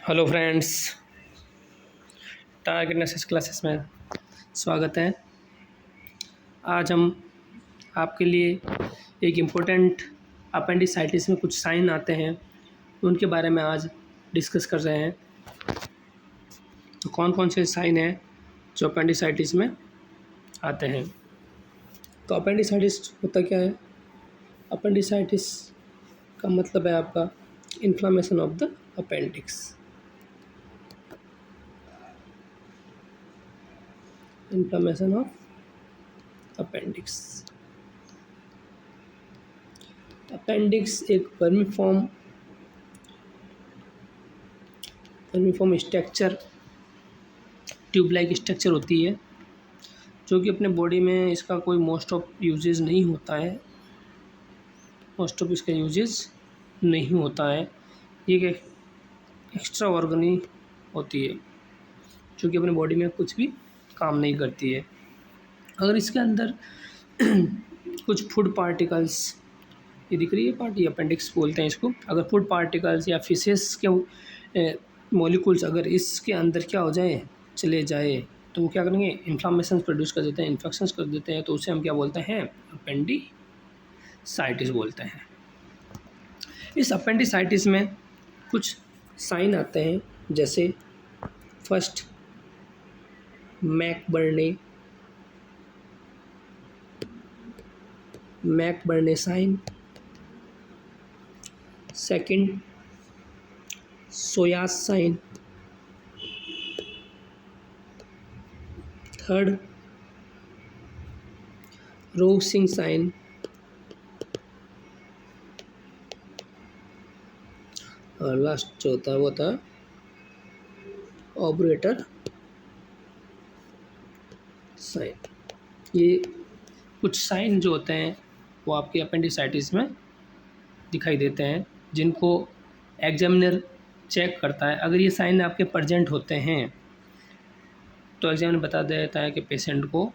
Hello friends, target नेसेस classes में स्वागत है। आज हम आपके लिए एक इम्पोर्टेंट अपेंडिसाइटिस में कुछ साइन आते हैं, उनके बारे में आज डिस्कस कर रहे हैं। तो कौन कौन से साइन हैं जो अपेंडिसाइटिस में आते हैं। तो अपेंडिसाइटिस होता क्या है? अपेंडिसाइटिस का मतलब है आपका inflammation of the appendix. Inflammation of appendix. Appendix एक vermiform structure, tube like structure होती है, जो कि अपने बॉडी में इसका कोई मोस्ट ऑफ यूजेस नहीं होता है। मोस्ट ऑफ इसका यूजेस नहीं होता है। ये एक एक्स्ट्रा ऑर्गनी होती है जो कि अपने बॉडी में कुछ भी काम नहीं करती है। अगर इसके अंदर कुछ फूड पार्टिकल्स, ये दिख रही है पार्ट, ये अपेंडिक्स बोलते हैं इसको। अगर फूड पार्टिकल्स या फिशेस के मॉलिक्यूल्स अगर इसके अंदर क्या हो जाए, चले जाए, तो वो क्या करेंगे, इन्फ्लामेशन प्रोड्यूस कर देते हैं, इन्फेक्शंस कर देते हैं। तो उसे हम क्या बोलते हैं, अपेंडिसाइटिस बोलते हैं। इस अपेंडिसाइटिस में कुछ साइन आते हैं, जैसे first McBurney sign, second psoas sign, third Rovsing sign, और लास्ट जो होता है वो था ऑब्रेटर साइन। ये कुछ साइन जो होते हैं वो आपके अपेंडिसाइटिस में दिखाई देते हैं, जिनको एग्जामिनर चेक करता है। अगर ये साइन आपके प्रेजेंट होते हैं तो एग्जामिनर बता देता है कि पेशेंट को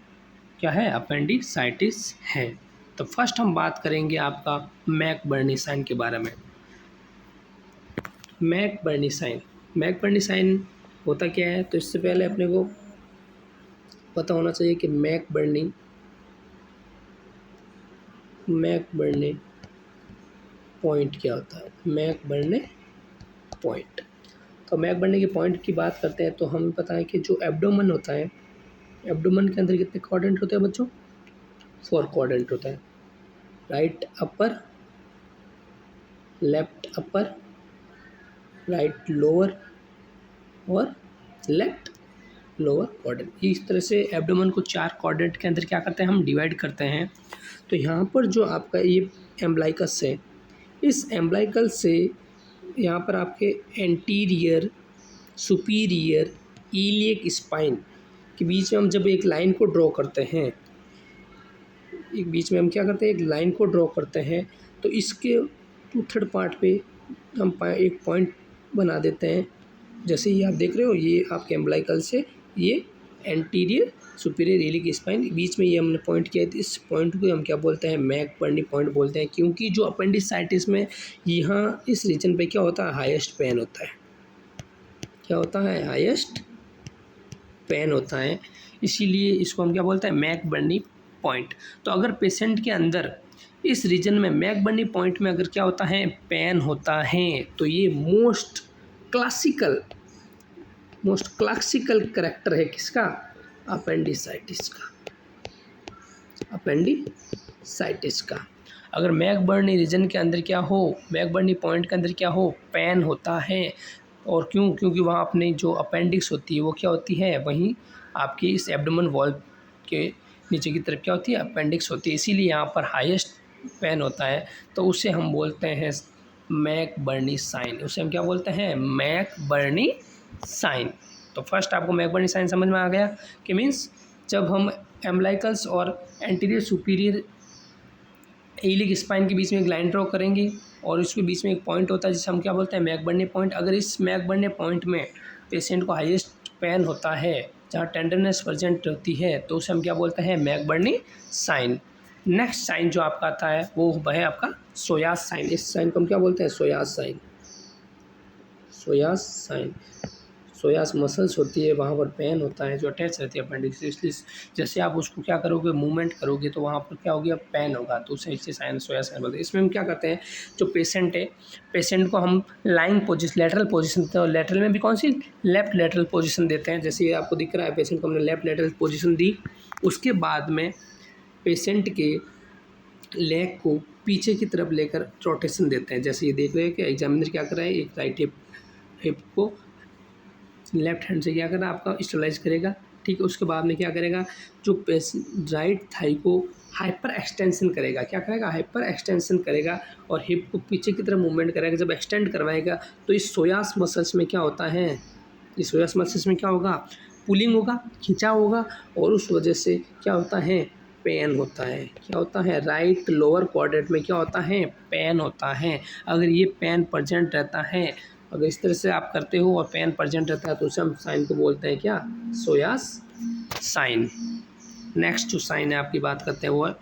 क्या है, अपेंडिसाइटिस है। तो फर्स्ट हम बात करेंगे आपका मैकबर्नी साइन के बारे में। मैकबर्नी साइन होता क्या है? तो इससे पहले अपने को पता होना चाहिए कि मैकबर्नी पॉइंट क्या होता है। मैकबर्नी पॉइंट, तो मैकबर्नी के पॉइंट की बात करते हैं तो हमें पता है कि जो एब्डोमेन होता है, एब्डोमेन के अंदर कितने क्वाड्रेंट होते हैं बच्चों? 4 क्वाड्रेंट होता है। Right upper, left upper, right lower और लेफ्ट लोअर क्वाड्रेंट। इस तरह से एब्डोमेन को 4 क्वाड्रेंट के अंदर क्या करते हैं, हम डिवाइड करते हैं। तो यहाँ पर जो आपका ये एम्ब्लाइकस है, इस एम्ब्लाइकल से यहाँ पर आपके एंटीरियर, सुपीरियर, इलियक स्पाइन के बीच में हम जब एक लाइन को ड्रॉ करते हैं, एक बीच में हम क्या करते हैं, एक लाइन को ड्रॉ करते हैं, तो इसके 2/3 पार्ट पे हम एक पॉइंट बना देते हैं। जैसे ये आप देख रहे हो, ये आपके एम्ब्लाइकल से ये एंटीरियर, सुपीरियर, इलियक स्पाइन, बीच में ये हमने पॉइंट किया है। तो इस पॉइंट को हम क्या बोलते हैं, मैकबर्नी पॉइंट बोलते हैं। क्योंकि जो अपेंडिसाइटिस में यहाँ इस रीजन पे क्या होता है, हाईएस्ट पेन होता है। क्या होता है, हाईएस्ट पेन होता है, इसीलिए इसको हम क्या बोलते हैं, मैकबर्नी पॉइंट। तो अगर पेशेंट के अंदर इस रीजन में मैकबर्नी पॉइंट में अगर क्या होता है, पेन होता है, तो ये मोस्ट क्लासिकल करेक्टर है किसका, अपेंडिसाइटिस का। अगर मैकबर्नी रीजन के अंदर क्या हो, मैकबर्नी पॉइंट के अंदर क्या हो, पेन होता है। और क्योंकि वहाँ अपनी जो अपेंडिक्स होती है वो क्या होती है, वहीं आपकी इस एब्डोमेन वॉल के नीचे की तरफ क्या होती है, अपेंडिक्स होती है। इसीलिए यहाँ पर हाईएस्ट पेन होता है, तो उसे हम बोलते हैं मैकबर्नी साइन। उसे हम क्या बोलते हैं, मैकबर्नी साइन। तो फर्स्ट आपको मैकबर्नी साइन समझ में आ गया कि मीन्स जब हम एम्ब्लाइकल्स और एंटीरियर, सुपीरियर, इलियक स्पाइन के बीच में एक लाइन ड्रॉ करेंगे और इसके बीच में एक पॉइंट होता है जिसे हम क्या बोलते हैं, मैकबर्नी पॉइंट। अगर इस मैकबर्नी पॉइंट में पेशेंट को हाईएस्ट पेन होता है, जहाँ टेंडरनेस प्रेजेंट होती है, तो उसे हम क्या बोलते हैं, मैकबर्नी साइन। नेक्स्ट साइन जो आपका आता है वो है आपका सोयास साइन। इस साइन को हम क्या बोलते हैं, psoas psoas sign. Psoas muscles होती है, वहाँ पर पेन होता है जो अटैच रहती है अपेंडिक्स से, इसलिए जैसे आप उसको क्या करोगे, मूवमेंट करोगे तो वहाँ पर क्या होगी, पेन होगा, तो उसे इससे साइन सोयास साइन बोलते हैं। इसमें हम क्या करते हैं, जो पेशेंट है, पेशेंट को हम लाइंग पोजिशन, लेटरल पोजिशन, तो लेटरल में भी कौन सी, लेफ्ट लेटरल पोजिशन देते हैं। जैसे ये आपको दिख रहा है, पेशेंट को हमने लेफ्ट लेटरल पोजिशन दी, उसके बाद में पेशेंट के लेग को पीछे की तरफ लेकर रोटेशन देते हैं। जैसे ये देख रहे हैं कि एग्जामिनर क्या कर रहा है, एक राइट हिप को लेफ्ट हैंड से क्या करना आपका स्टेबलाइज करेगा, ठीक है। उसके बाद में क्या करेगा, जो राइट थाई को हाइपर एक्सटेंशन करेगा, क्या करेगा, हाइपर एक्सटेंशन करेगा, और हिप को पीछे की तरफ मूवमेंट करेगा। जब एक्सटेंड करवाएगा तो इस सोयास मसल्स में क्या होता है, इस सोयास मसल्स में क्या होगा, पुलिंग होगा, खिंचाव होगा, और उस वजह से क्या होता है, पेन होता है। क्या होता है, राइट लोअर क्वाड्रेंट में क्या होता है, पेन होता है। अगर ये पेन प्रेजेंट रहता है, अगर इस तरह से आप करते हो और पेन प्रेजेंट रहता है, तो उसे हम साइन को बोलते हैं क्या, सोयास साइन। नेक्स्ट जो साइन है आपकी बात करते हैं वो है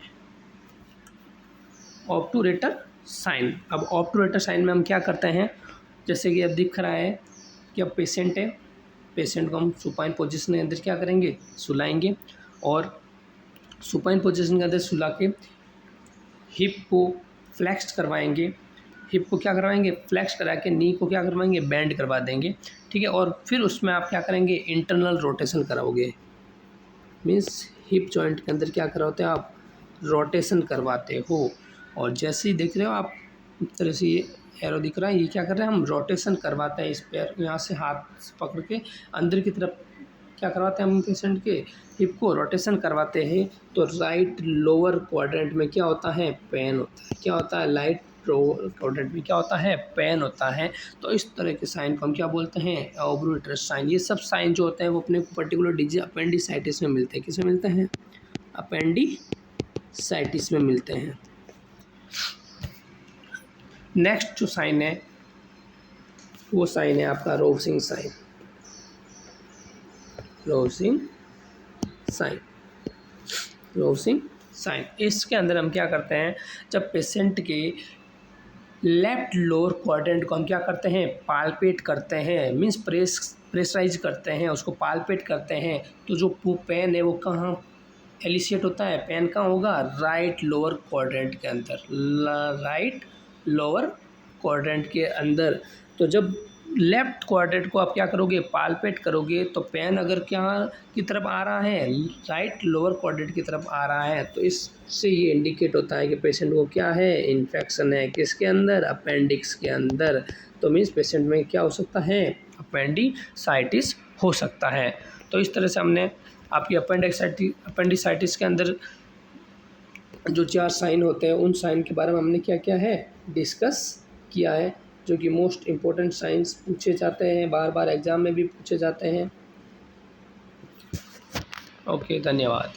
ऑब्टूरेटर साइन। अब ऑब्टूरेटर साइन में हम क्या करते हैं, जैसे कि अब दिख रहा है कि अब पेशेंट है, पेशेंट को हम सुपाइन पोजीशन के अंदर क्या करेंगे, सुलाएंगे, और सुपाइन पोजीशन के अंदर सुला के हिप को फ्लेक्स करवाएंगे, हिप को क्या करवाएंगे, फ्लेक्स करा के नी को क्या करवाएंगे, बैंड करवा देंगे, ठीक है। और फिर उसमें आप क्या करेंगे, इंटरनल रोटेशन कराओगे, मीन्स हिप जॉइंट के अंदर क्या कराते हो आप, रोटेशन करवाते हो। और जैसे ही देख रहे हो आप, इस तरह से ये एरो दिख रहा है, ये क्या कर रहे हैं, हम रोटेशन करवाते हैं इस पैर, यहाँ से हाथ पकड़ के अंदर की तरफ क्या करवाते हैं हम, पेशेंट के हिप को रोटेशन करवाते हैं। तो राइट लोअर क्वाड्रेंट में क्या होता है, पेन होता है। क्या होता है, राइट लोअर क्वाड्रेंट में क्या होता है, पेन होता है। तो इस तरह के साइन को हम क्या बोलते हैं, ऑब्टूरेटर साइन। ये सब साइन जो होते हैं वो अपने पर्टिकुलर डिजीज अपेंडिसाइटिस में मिलते हैं। किसमें मिलते हैं, अपेंडिसाइटिस में मिलते हैं। नेक्स्ट जो साइन है वो साइन है आपका रोवसिंग साइन। रोवसिंग साइन, रोवसिंग साइन, इसके अंदर हम क्या करते हैं, जब पेशेंट के लेफ्ट लोअर क्वाड्रेंट को हम क्या करते हैं, पाल्पेट करते हैं, मीन्स प्रेशराइज करते हैं, उसको पाल्पेट करते हैं, तो जो पेन है वो कहाँ एलिसिएट होता है, पेन कहाँ होगा, राइट लोअर क्वाड्रेंट के अंदर, राइट लोअर क्वाड्रेंट के अंदर। तो जब लेफ्ट क्वाड्रेंट को आप क्या करोगे, पाल्पेट करोगे, तो पेन अगर क्या की तरफ आ रहा है, राइट लोअर क्वाड्रेंट की तरफ आ रहा है, तो इससे ये इंडिकेट होता है कि पेशेंट को क्या है, इन्फेक्शन है, किसके अंदर, अपेंडिक्स के अंदर। तो मीन्स पेशेंट में क्या हो सकता है, अपेंडिसाइटिस हो सकता है। तो इस तरह से हमने आपकी अपेंडिसाइटिस के अंदर जो 4 साइन होते हैं, उन साइन के बारे में हमने क्या किया है, डिस्कस किया है, जो कि मोस्ट इम्पोर्टेंट साइंस पूछे जाते हैं, बार बार एग्जाम में भी पूछे जाते हैं। ओके, धन्यवाद।